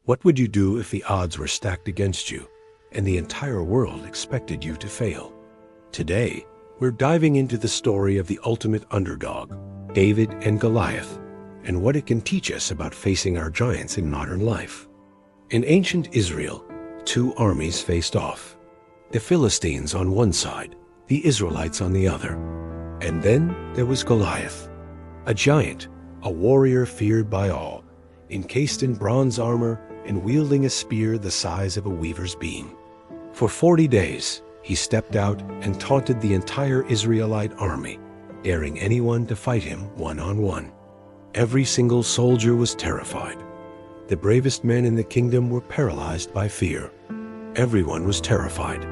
What would you do if the odds were stacked against you and the entire world expected you to fail? Today, we're diving into the story of the ultimate underdog, David and Goliath, and what it can teach us about facing our giants in modern life. In ancient Israel, two armies faced off. The Philistines on one side, the Israelites on the other. And then there was Goliath, a giant, a warrior feared by all, encased in bronze armor and wielding a spear the size of a weaver's beam. For 40 days, he stepped out and taunted the entire Israelite army, daring anyone to fight him one-on-one. Every single soldier was terrified. The bravest men in the kingdom were paralyzed by fear. Everyone was terrified,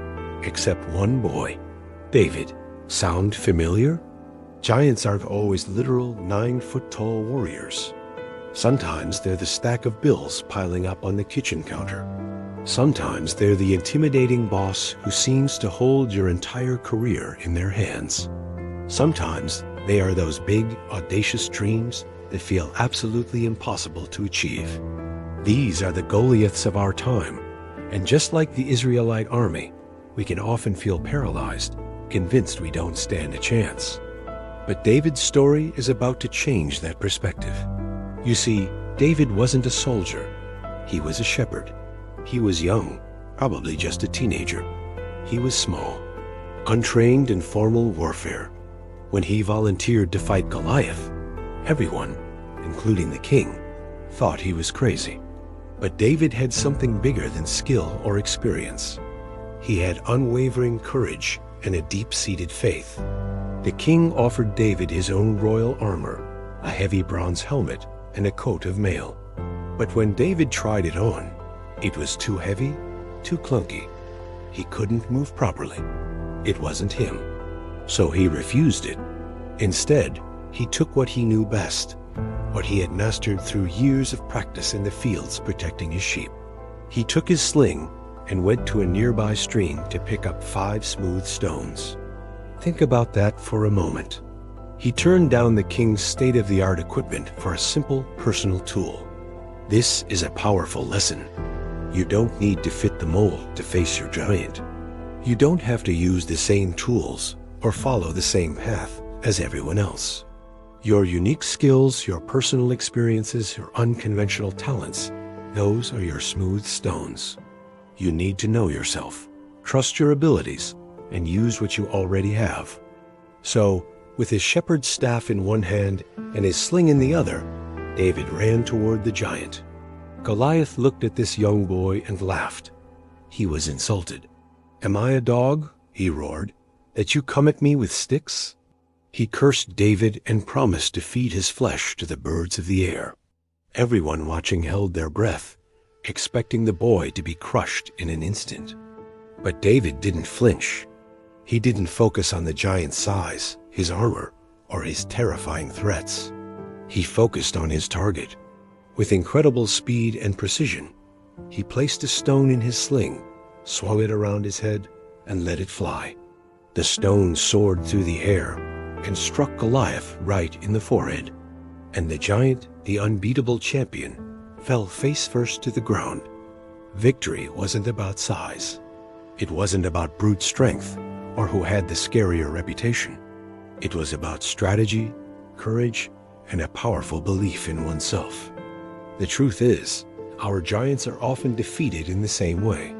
except one boy, David. Sound familiar? Giants aren't always literal 9-foot-tall warriors. Sometimes they're the stack of bills piling up on the kitchen counter. Sometimes they're the intimidating boss who seems to hold your entire career in their hands. Sometimes they are those big, audacious dreams that feel absolutely impossible to achieve. These are the Goliaths of our time, and just like the Israelite army, we can often feel paralyzed, convinced we don't stand a chance. But David's story is about to change that perspective. You see, David wasn't a soldier. He was a shepherd. He was young, probably just a teenager. He was small, untrained in formal warfare. When he volunteered to fight Goliath, everyone, including the king, thought he was crazy. But David had something bigger than skill or experience. He had unwavering courage and a deep-seated faith. The king offered David his own royal armor, a heavy bronze helmet, and a coat of mail. But when David tried it on, it was too heavy, too clunky. He couldn't move properly. It wasn't him. So he refused it. Instead, he took what he knew best, what he had mastered through years of practice in the fields protecting his sheep. He took his sling and went to a nearby stream to pick up 5 smooth stones. Think about that for a moment. He turned down the king's state-of-the-art equipment for a simple personal tool. This is a powerful lesson. You don't need to fit the mold to face your giant. You don't have to use the same tools or follow the same path as everyone else. Your unique skills, your personal experiences, your unconventional talents, those are your smooth stones. You need to know yourself, trust your abilities, and use what you already have. So, with his shepherd's staff in one hand and his sling in the other, David ran toward the giant. Goliath looked at this young boy and laughed. He was insulted. "Am I a dog," he roared, "that you come at me with sticks?" He cursed David and promised to feed his flesh to the birds of the air. Everyone watching held their breath, expecting the boy to be crushed in an instant. But David didn't flinch. He didn't focus on the giant's size, his armor, or his terrifying threats. He focused on his target. With incredible speed and precision, he placed a stone in his sling, swung it around his head, and let it fly. The stone soared through the air and struck Goliath right in the forehead. And the giant, the unbeatable champion, fell face first to the ground. Victory wasn't about size. It wasn't about brute strength or who had the scarier reputation. It was about strategy, courage, and a powerful belief in oneself. The truth is, our giants are often defeated in the same way,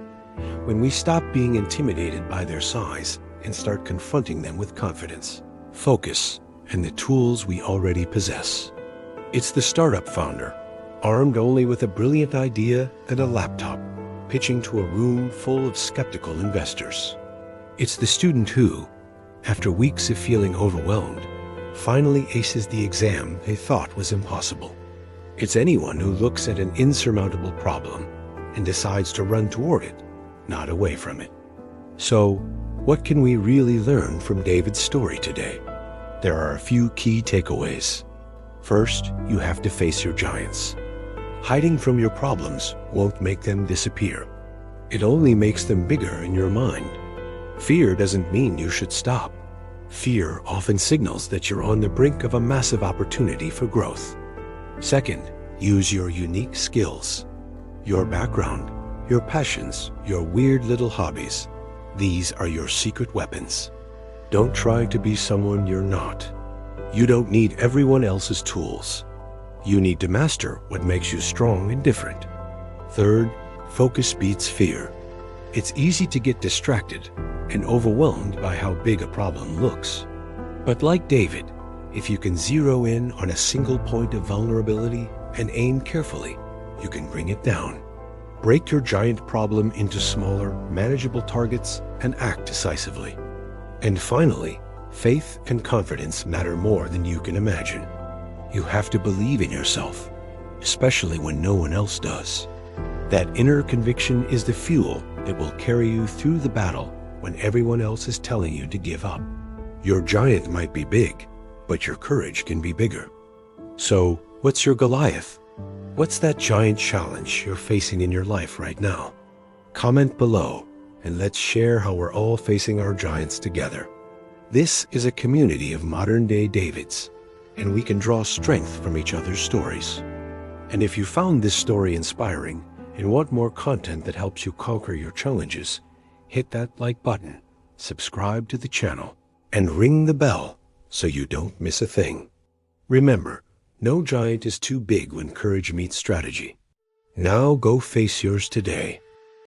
when we stop being intimidated by their size and start confronting them with confidence, focus, and the tools we already possess. It's the startup founder, armed only with a brilliant idea and a laptop, pitching to a room full of skeptical investors. It's the student who, after weeks of feeling overwhelmed, finally aces the exam they thought was impossible. It's anyone who looks at an insurmountable problem and decides to run toward it, not away from it. So, what can we really learn from David's story today? There are a few key takeaways. First, you have to face your giants. Hiding from your problems won't make them disappear. It only makes them bigger in your mind. Fear doesn't mean you should stop. Fear often signals that you're on the brink of a massive opportunity for growth. Second, use your unique skills. Your background, your passions, your weird little hobbies. These are your secret weapons. Don't try to be someone you're not. You don't need everyone else's tools. You need to master what makes you strong and different. Third, focus beats fear. It's easy to get distracted and overwhelmed by how big a problem looks. But like David, if you can zero in on a single point of vulnerability and aim carefully, you can bring it down. Break your giant problem into smaller, manageable targets and act decisively. And finally, faith and confidence matter more than you can imagine. You have to believe in yourself, especially when no one else does. That inner conviction is the fuel that will carry you through the battle when everyone else is telling you to give up. Your giant might be big, but your courage can be bigger. So, what's your Goliath? What's that giant challenge you're facing in your life right now? Comment below and let's share how we're all facing our giants together. This is a community of modern-day Davids, and we can draw strength from each other's stories. And if you found this story inspiring and want more content that helps you conquer your challenges, hit that like button, subscribe to the channel, and ring the bell so you don't miss a thing. Remember, no giant is too big when courage meets strategy. Now go face yours today.